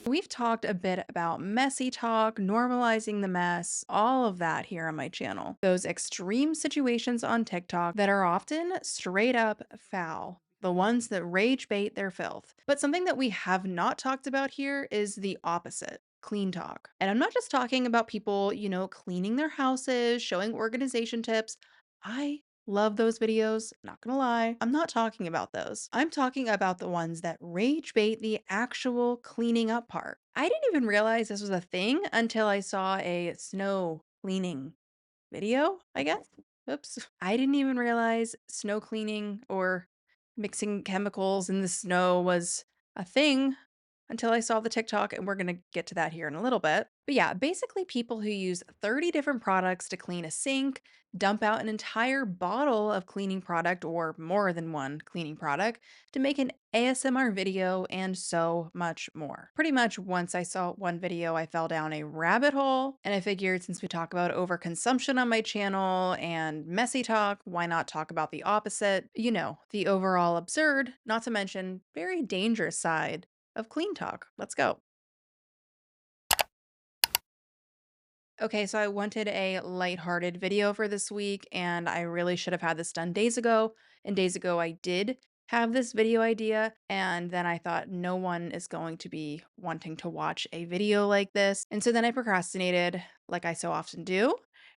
We've talked a bit about messy talk, normalizing the mess, all of that here on my channel. Those extreme situations on TikTok that are often straight up foul. The ones that rage bait their filth. But something that we have not talked about here is the opposite. Clean talk. And I'm not just talking about people, cleaning their houses, showing organization tips. I love those videos, not gonna lie. I'm not talking about those. I'm talking about the ones that rage bait the actual cleaning up part. I didn't even realize this was a thing until I saw a snow cleaning video, I guess. Oops. I didn't even realize snow cleaning or mixing chemicals in the snow was a thing until I saw the TikTok, and we're going to get to that here in a little bit. But yeah, basically people who use 30 different products to clean a sink, dump out an entire bottle of cleaning product or more than one cleaning product to make an ASMR video and so much more. Pretty much once I saw one video, I fell down a rabbit hole, and I figured since we talk about overconsumption on my channel and messy talk, why not talk about the opposite? The overall absurd, not to mention very dangerous side of CleanTok. Let's go. Okay, so I wanted a lighthearted video for this week, and I really should have had this done days ago. And days ago, I did have this video idea, and then I thought no one is going to be wanting to watch a video like this. And so then I procrastinated, like I so often do.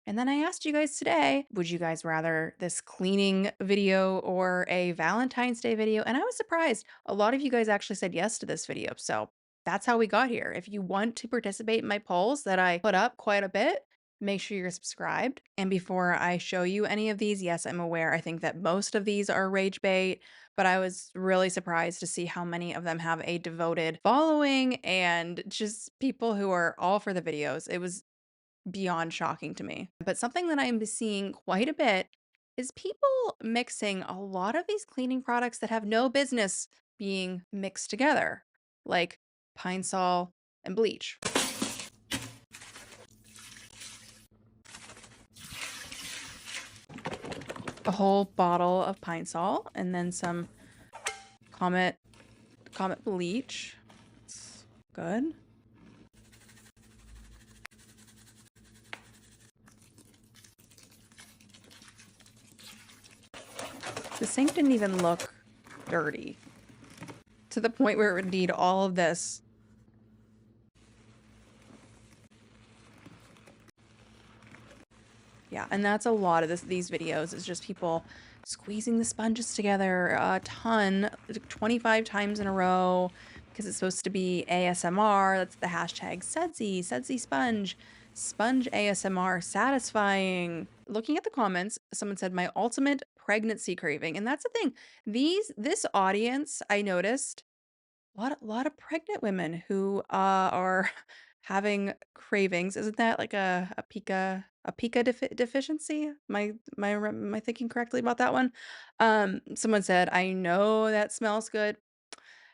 And then I asked you guys today, would you guys rather this cleaning video or a Valentine's Day video? And I was surprised. A lot of you guys actually said yes to this video. So that's how we got here. If you want to participate in my polls that I put up quite a bit, make sure you're subscribed. And before I show you any of these, yes, I'm aware. I think that most of these are rage bait, but I was really surprised to see how many of them have a devoted following and just people who are all for the videos. It was beyond shocking to me. But something that I'm seeing quite a bit is people mixing a lot of these cleaning products that have no business being mixed together, like Pine Sol and bleach. A whole bottle of Pine Sol and then some Comet bleach. It's good. The sink didn't even look dirty to the point where it would need all of this. Yeah, and that's a lot of these videos is just people squeezing the sponges together a ton, 25 times in a row, because it's supposed to be ASMR. That's the hashtag Sudsy sponge ASMR, satisfying. Looking at the comments, someone said my ultimate pregnancy craving, and that's the thing. This audience, I noticed, lot of pregnant women who are having cravings. Isn't that like a pica deficiency? Am I thinking correctly about that one? Someone said, I know that smells good.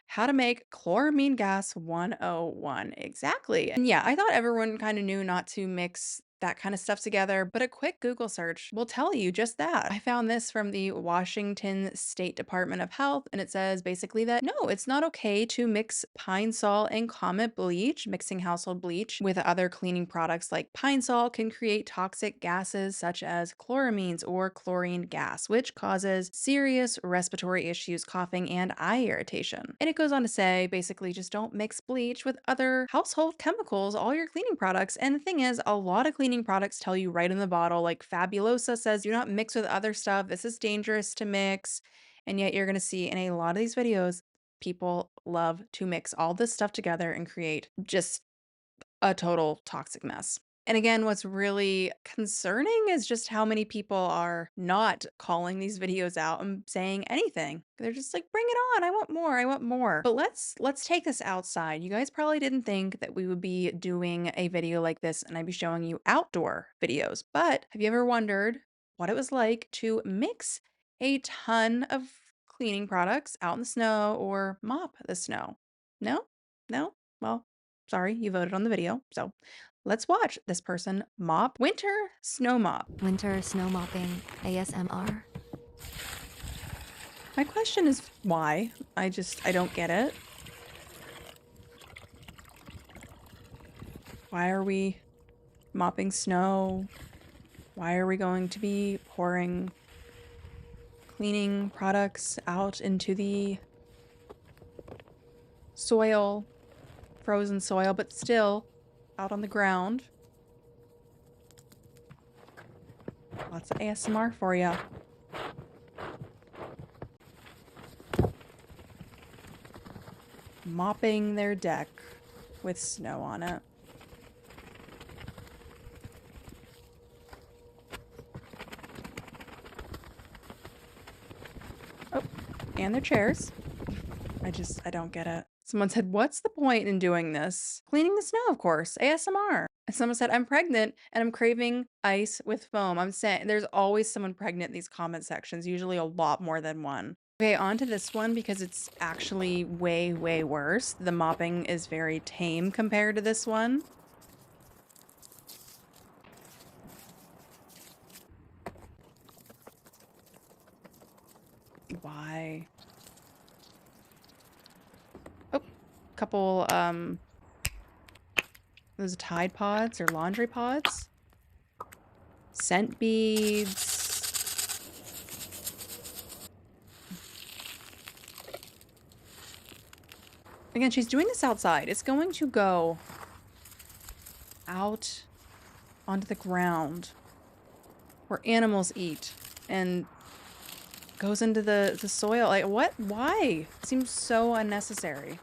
How to make chloramine gas 101. Exactly. And yeah, I thought everyone kind of knew not to mix that kind of stuff together, but a quick Google search will tell you just that. I found this from the Washington State Department of Health, and it says basically that no, it's not okay to mix Pine Sol and Comet bleach. Mixing household bleach with other cleaning products like Pine Sol can create toxic gases such as chloramines or chlorine gas, which causes serious respiratory issues, coughing, and eye irritation. And it goes on to say basically just don't mix bleach with other household chemicals, all your cleaning products. And the thing is, a lot of cleaning products tell you right in the bottle, like Fabulosa says, do not mix with other stuff. This is dangerous to mix. And yet you're going to see in a lot of these videos, people love to mix all this stuff together and create just a total toxic mess. And again, what's really concerning is just how many people are not calling these videos out and saying anything. They're just like, bring it on. I want more. I want more. But let's take this outside. You guys probably didn't think that we would be doing a video like this and I'd be showing you outdoor videos. But have you ever wondered what it was like to mix a ton of cleaning products out in the snow or mop the snow? No? No? Well, sorry, you voted on the video. So let's watch this person mop winter snow mop. Winter snow mopping ASMR. My question is why? I don't get it. Why are we mopping snow? Why are we going to be pouring cleaning products out into the soil, frozen soil, but still out on the ground? Lots of ASMR for you. Mopping their deck with snow on it. Oh, and their chairs. I don't get it. Someone said, what's the point in doing this? Cleaning the snow, of course. ASMR. And someone said, I'm pregnant and I'm craving ice with foam. I'm saying there's always someone pregnant in these comment sections, usually a lot more than one. Okay, on to this one because it's actually way, way worse. The mopping is very tame compared to this one. Why? Oh, couple, those Tide Pods or laundry pods. Scent beads. Again, she's doing this outside. It's going to go out onto the ground where animals eat and goes into the soil. Like, what? Why? It seems so unnecessary.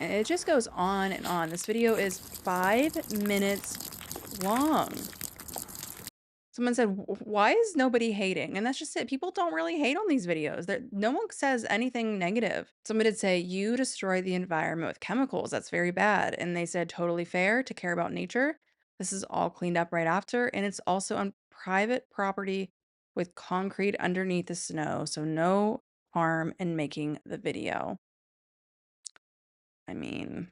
And it just goes on and on. This video is 5 minutes long. Someone said, why is nobody hating? And that's just it. People don't really hate on these videos. No one says anything negative. Someone did say, you destroy the environment with chemicals. That's very bad. And they said, totally fair to care about nature. This is all cleaned up right after. And it's also on private property with concrete underneath the snow. So no harm in making the video. I mean,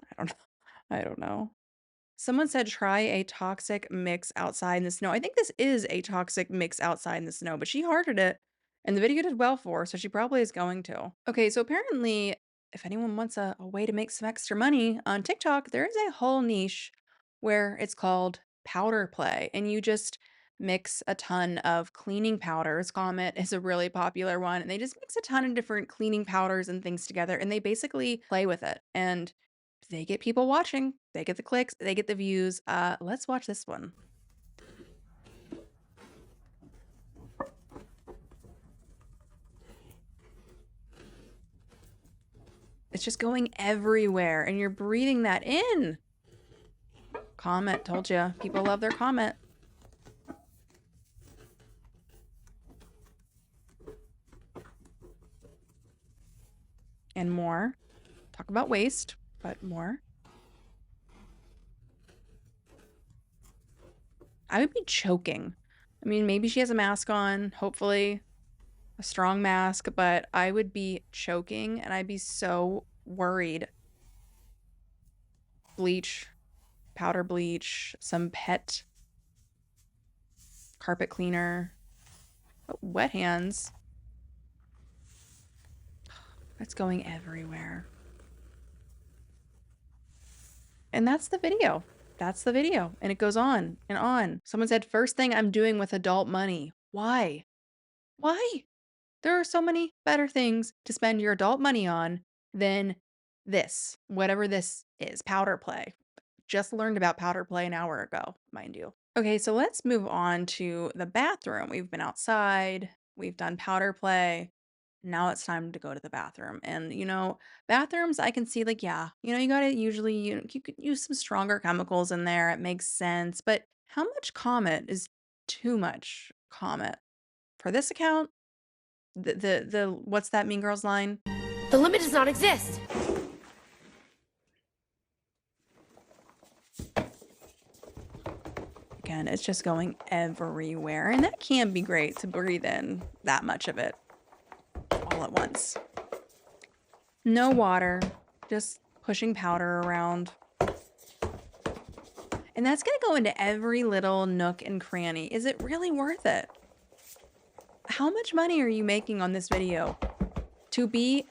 I don't know. I don't know. Someone said try a toxic mix outside in the snow. I think this is a toxic mix outside in the snow, but she hearted it and the video did well for her, so she probably is going to. Okay, so apparently, if anyone wants a way to make some extra money on TikTok, there is a whole niche where it's called powder play, and you just mix a ton of cleaning powders. Comet is a really popular one, and they just mix a ton of different cleaning powders and things together, and they basically play with it. And they get people watching, they get the clicks, they get the views. Let's watch this one. It's just going everywhere and you're breathing that in. Comment, told you. People love their comment. And more. Talk about waste, but more. I would be choking. I mean, maybe she has a mask on, hopefully a strong mask, but I would be choking and I'd be so worried. Bleach, powder bleach, some pet carpet cleaner. Oh, wet hands. It's going everywhere. And that's the video. That's the video. And it goes on and on. Someone said, first thing I'm doing with adult money. Why? Why? There are so many better things to spend your adult money on than this, whatever this is, powder play. Just learned about powder play an hour ago, mind you. Okay, so let's move on to the bathroom. We've been outside, we've done powder play. Now it's time to go to the bathroom. And, bathrooms, I can see like, yeah, you gotta usually, you could use some stronger chemicals in there. It makes sense. But how much Comet is too much Comet? For this account, the what's that Mean Girls line? The limit does not exist. Again, it's just going everywhere. And that can be great to breathe in that much of it all at once. No water, just pushing powder around. And that's going to go into every little nook and cranny. Is it really worth it? How much money are you making on this video to be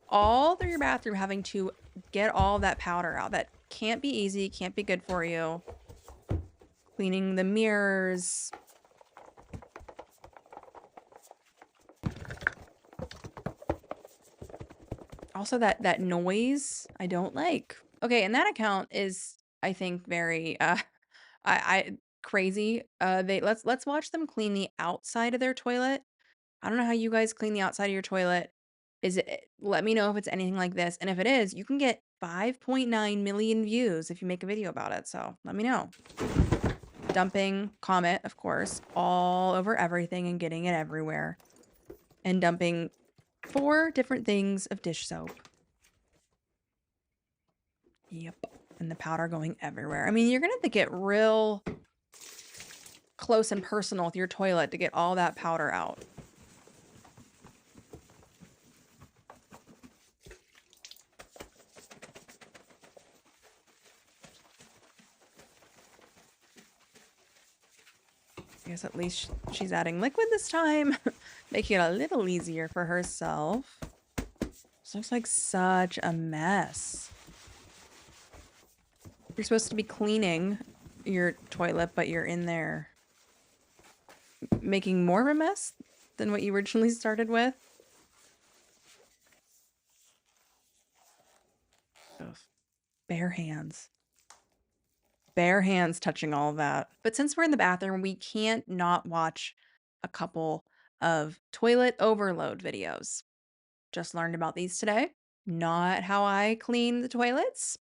all through your bathroom having to get all that powder out? That can't be easy, can't be good for you. Cleaning the mirrors. Also that noise I don't like. Okay, and that account is, I think, very I crazy. Let's watch them clean the outside of their toilet. I don't know how you guys clean the outside of your toilet. Let me know if it's anything like this. And if it is, you can get 5.9 million views if you make a video about it. So let me know. Dumping Comet, of course, all over everything and getting it everywhere. And dumping 4 different things of dish soap. Yep. And the powder going everywhere. I mean, you're going to have to get real close and personal with your toilet to get all that powder out. I guess at least she's adding liquid this time, making it a little easier for herself. This looks like such a mess. You're supposed to be cleaning your toilet, but you're in there making more of a mess than what you originally started with. Ugh. Bare hands. Bare hands touching all of that. But since we're in the bathroom, we can't not watch a couple of toilet overload videos. Just learned about these today. Not how I clean the toilets.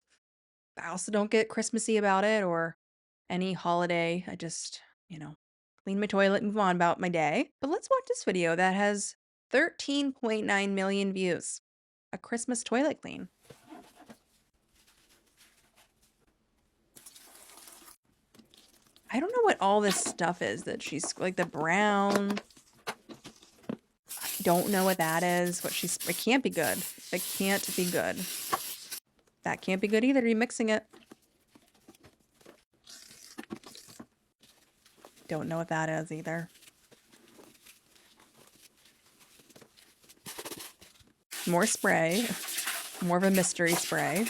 I also don't get Christmassy about it or any holiday. I just, clean my toilet and move on about my day. But let's watch this video that has 13.9 million views. A Christmas toilet clean. I don't know what all this stuff is that she's like the brown. I don't know what that is. It can't be good. It can't be good. That can't be good either. You're mixing it. Don't know what that is either. More spray. More of a mystery spray.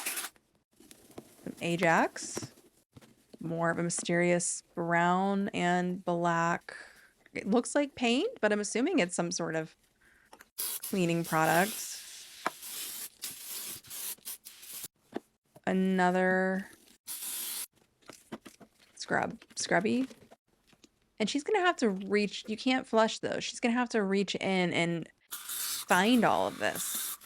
Some Ajax. More of a mysterious brown and black. It looks like paint, but I'm assuming it's some sort of cleaning product. Another scrubby. And she's gonna have to reach, you can't flush those. She's gonna have to reach in and find all of this.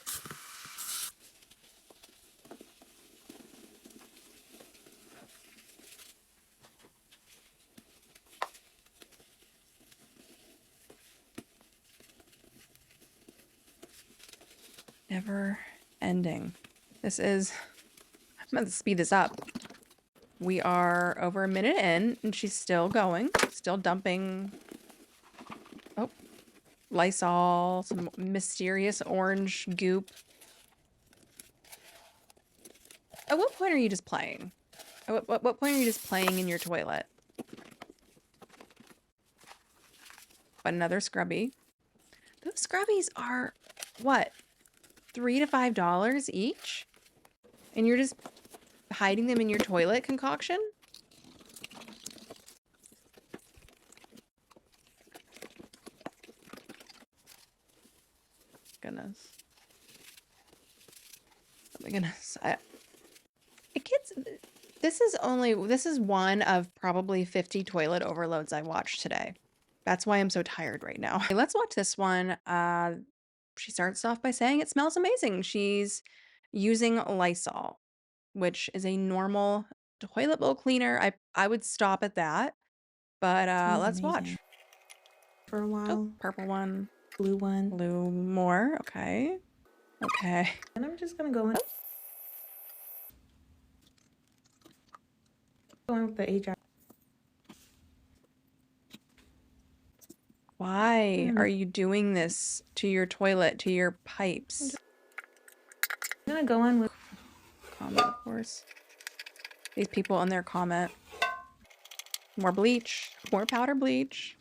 Never ending. I'm gonna speed this up. We are over a minute in and she's still going, still dumping. Oh, Lysol, some mysterious orange goop. At what point are you just playing? At what point are you just playing in your toilet? But another scrubby. Those scrubbies are, what, $3 to $5 each? And you're just hiding them in your toilet concoction? Goodness. Oh my goodness. This is one of probably 50 toilet overloads I watched today. That's why I'm so tired right now. Okay, let's watch this one. She starts off by saying it smells amazing. She's using Lysol, which is a normal toilet bowl cleaner. I would stop at that. But let's watch. For a while. Oh, purple one. Blue one. Blue more. Okay. Okay. And I'm just gonna go in. Going with the Ajax. Why are you doing this to your toilet, to your pipes? I'm gonna go in with Comment, of course. These people on their comment. More bleach. More powder bleach.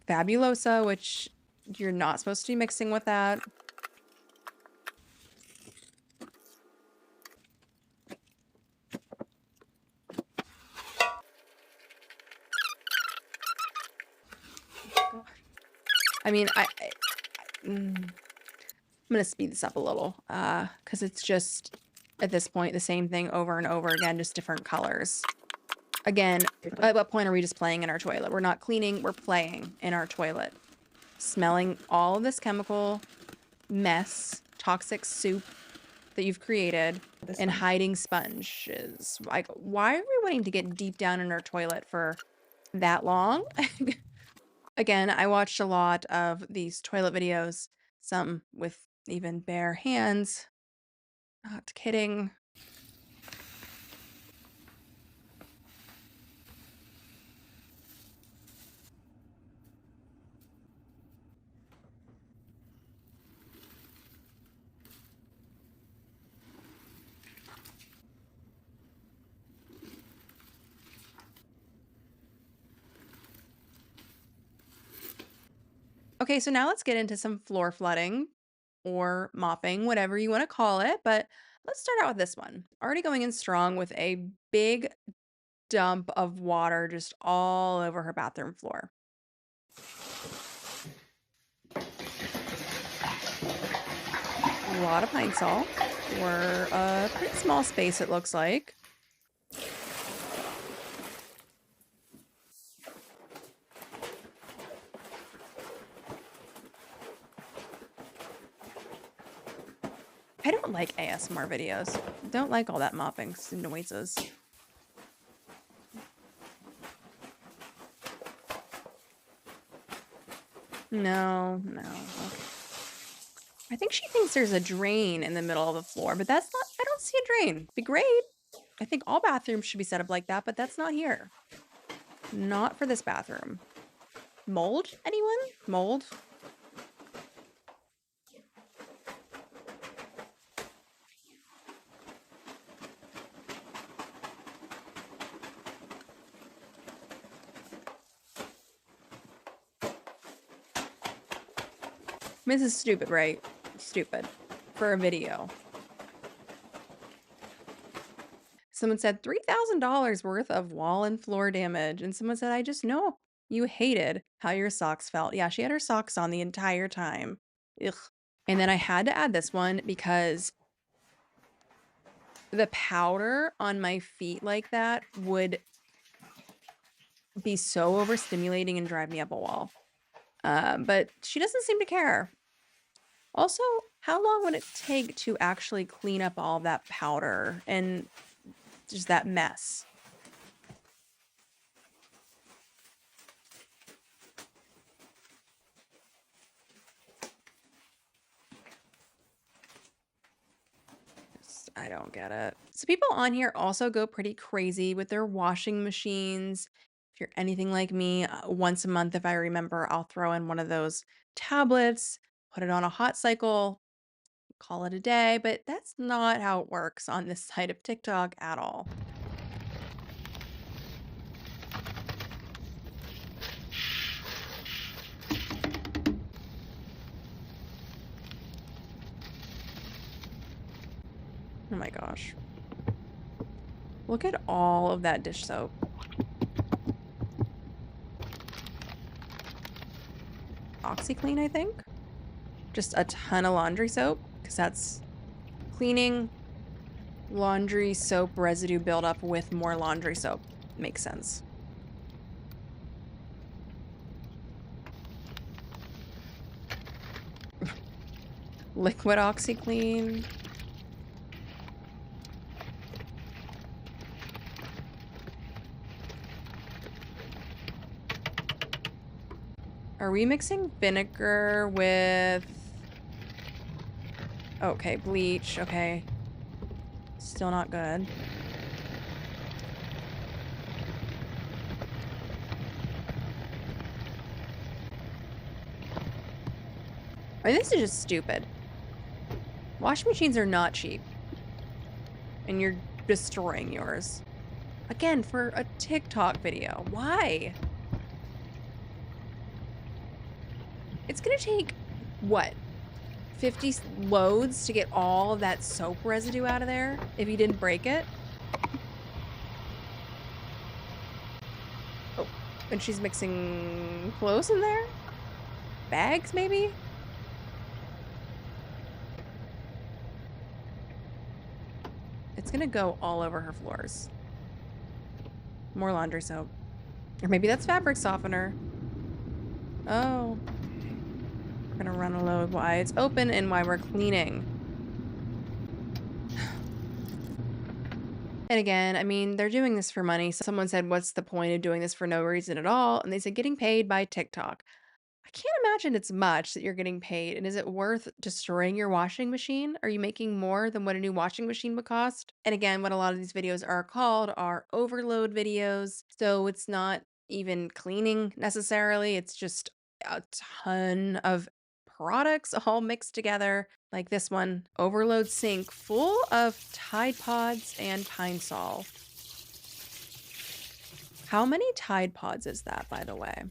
Fabulosa, which you're not supposed to be mixing with that. I mean, I'm gonna speed this up a little, because it's just, at this point, the same thing over and over again, just different colors. Again, at what point are we just playing in our toilet? We're not cleaning, we're playing in our toilet. Smelling all of this chemical mess, toxic soup that you've created, and hiding sponges. Like, why are we wanting to get deep down in our toilet for that long? Again, I watched a lot of these toilet videos, some with even bare hands. Not kidding. Okay, so now let's get into some floor flooding or mopping, whatever you want to call it. But let's start out with this one. Already going in strong with a big dump of water just all over her bathroom floor. A lot of pine salt for a pretty small space, it looks like. I don't like ASMR videos. Don't like all that mopping noises. No. Okay. I think she thinks there's a drain in the middle of the floor, but that's not, I don't see a drain. Be great. I think all bathrooms should be set up like that, but that's not here. Not for this bathroom. Mold? Anyone? Mold? I mean, this is stupid, right? Stupid. For a video. Someone said $3,000 worth of wall and floor damage. And someone said, I just know you hated how your socks felt. Yeah, she had her socks on the entire time. Ugh. And then I had to add this one because the powder on my feet like that would be so overstimulating and drive me up a wall. But she doesn't seem to care. Also, how long would it take to actually clean up all that powder and just that mess? I don't get it. So people on here also go pretty crazy with their washing machines. If you're anything like me, once a month, if I remember, I'll throw in one of those tablets, put it on a hot cycle, call it a day, but that's not how it works on this side of TikTok at all. Oh my gosh. Look at all of that dish soap. OxyClean, I think. Just a ton of laundry soap, because that's cleaning laundry soap residue buildup with more laundry soap. Makes sense. Liquid OxyClean. Are we mixing vinegar with... Okay, bleach. Okay. Still not good. I mean, this is just stupid. Washing machines are not cheap. And you're destroying yours. Again, for a TikTok video. Why? It's gonna take, what, 50 loads to get all of that soap residue out of there if you didn't break it? Oh, and she's mixing clothes in there? Bags, maybe? It's gonna go all over her floors. More laundry soap. Or maybe that's fabric softener. Oh. We're gonna run a load while it's open and while we're cleaning. And again, I mean, they're doing this for money. So someone said, what's the point of doing this for no reason at all? And they said, getting paid by TikTok. I can't imagine it's much that you're getting paid. And is it worth destroying your washing machine? Are you making more than what a new washing machine would cost? And again, what a lot of these videos are called are overload videos. So it's not even cleaning necessarily, it's just a ton of products all mixed together. Like this one, overload sink full of Tide Pods and Pine Sol. How many Tide Pods is that, by the way?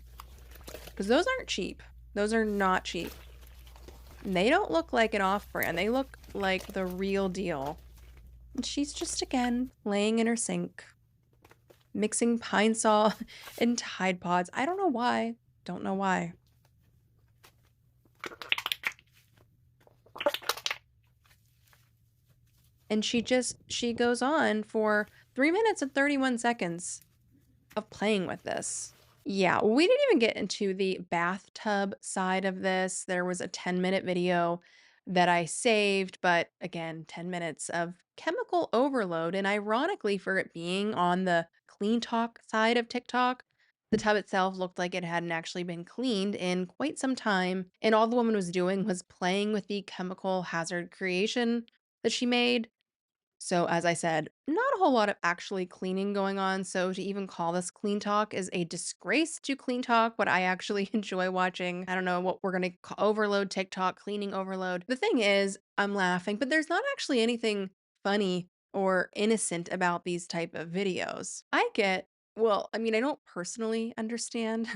Because those aren't cheap. Those are not cheap. And they don't look like an off-brand. They look like the real deal. And she's just, again, laying in her sink, mixing Pine Sol and Tide Pods. I don't know why. Don't know why. And she goes on for 3 minutes and 31 seconds of playing with this. Yeah, we didn't even get into the bathtub side of this. There was a 10-minute video that I saved, but again, 10 minutes of chemical overload. And ironically, for it being on the CleanTok side of TikTok, the tub itself looked like it hadn't actually been cleaned in quite some time. And all the woman was doing was playing with the chemical hazard creation that she made. So, as I said, not a whole lot of actually cleaning going on. So, to even call this Clean Talk is a disgrace to Clean Talk, what I actually enjoy watching. I don't know what we're going to overload TikTok, cleaning overload. The thing is, I'm laughing, but there's not actually anything funny or innocent about these type of videos. Well, I mean, I don't personally understand,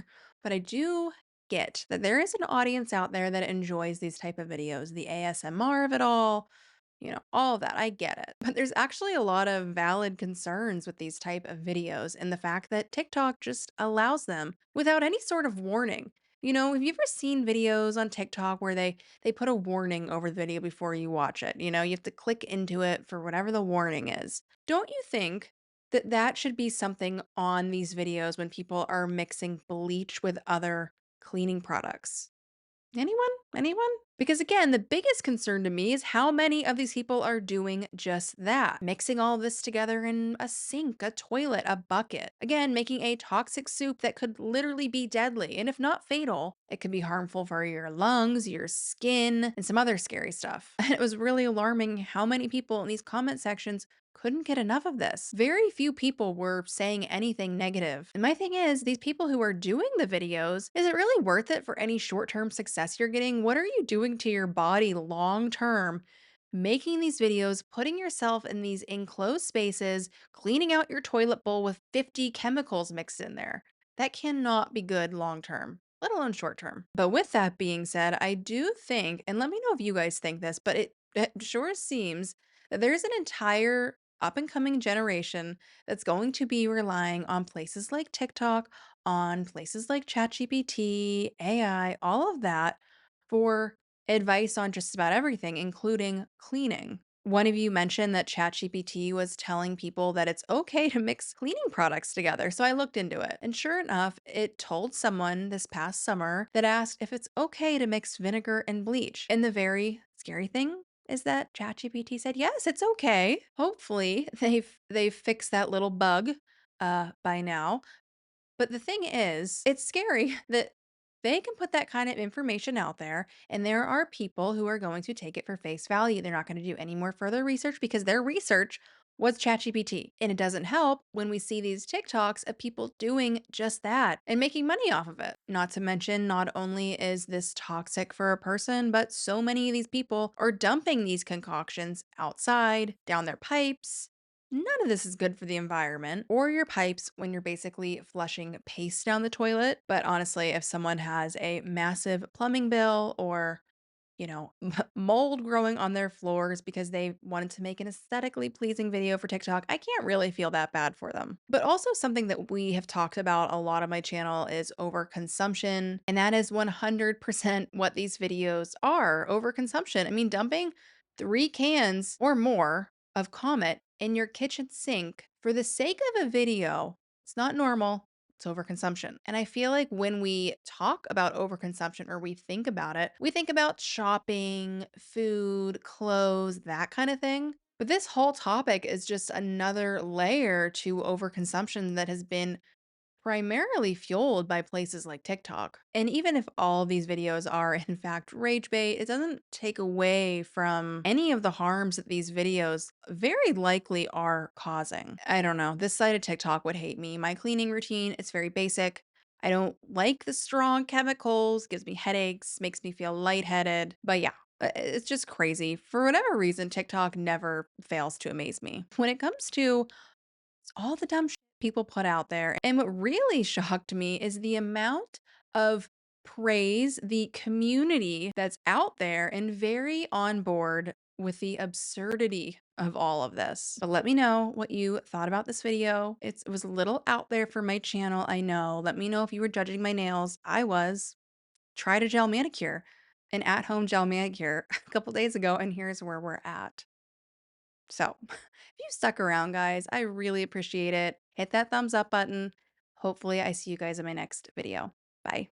but I do get that there is an audience out there that enjoys these type of videos, the ASMR of it all, all of that. I get it. But there's actually a lot of valid concerns with these type of videos and the fact that TikTok just allows them without any sort of warning. Have you ever seen videos on TikTok where they put a warning over the video before you watch it? You have to click into it for whatever the warning is. Don't you think that that should be something on these videos when people are mixing bleach with other cleaning products? Anyone? Anyone? Because again, the biggest concern to me is how many of these people are doing just that, mixing all this together in a sink, a toilet, a bucket. Again, making a toxic soup that could literally be deadly, and if not fatal, it could be harmful for your lungs, your skin, and some other scary stuff. And it was really alarming how many people in these comment sections couldn't get enough of this. Very few people were saying anything negative. And my thing is, these people who are doing the videos, is it really worth it for any short-term success you're getting? What are you doing to your body long-term? Making these videos, putting yourself in these enclosed spaces, cleaning out your toilet bowl with 50 chemicals mixed in there. That cannot be good long-term, let alone short-term. But with that being said, I do think, and let me know if you guys think this, but it sure seems that there's an entire up and coming generation that's going to be relying on places like TikTok, on places like ChatGPT, AI, all of that for advice on just about everything, including cleaning. One of you mentioned that ChatGPT was telling people that it's okay to mix cleaning products together. So I looked into it. And sure enough, it told someone this past summer that asked if it's okay to mix vinegar and bleach. And the very scary thing is that ChatGPT said, yes, it's okay. Hopefully they've fixed that little bug by now. But the thing is, it's scary that they can put that kind of information out there, and there are people who are going to take it for face value. They're not going to do any more further research because their research was ChatGPT. And it doesn't help when we see these TikToks of people doing just that and making money off of it. Not to mention, not only is this toxic for a person, but so many of these people are dumping these concoctions outside, down their pipes, None of this is good for the environment or your pipes when you're basically flushing paste down the toilet. But honestly, if someone has a massive plumbing bill or mold growing on their floors because they wanted to make an aesthetically pleasing video for TikTok, I can't really feel that bad for them. But also, something that we have talked about a lot on my channel is overconsumption. And that is 100% what these videos are, overconsumption. I mean, dumping 3 cans or more of Comet in your kitchen sink for the sake of a video, it's not normal. It's overconsumption. And I feel like when we talk about overconsumption or we think about it, we think about shopping, food, clothes, that kind of thing. But this whole topic is just another layer to overconsumption that has been primarily fueled by places like TikTok. And even if all these videos are in fact rage bait, it doesn't take away from any of the harms that these videos very likely are causing. I don't know. This side of TikTok would hate me. My cleaning routine, it's very basic. I don't like the strong chemicals, gives me headaches, makes me feel lightheaded. But yeah, it's just crazy. For whatever reason, TikTok never fails to amaze me. When it comes to all the dumb shit people put out there. And what really shocked me is the amount of praise the community that's out there and very on board with the absurdity of all of this. But let me know what you thought about this video. It was a little out there for my channel, I know. Let me know if you were judging my nails. I was. Tried a gel manicure, an at-home gel manicure a couple days ago, and here's where we're at. So, if you stuck around, guys, I really appreciate it. Hit that thumbs up button. Hopefully, I see you guys in my next video. Bye.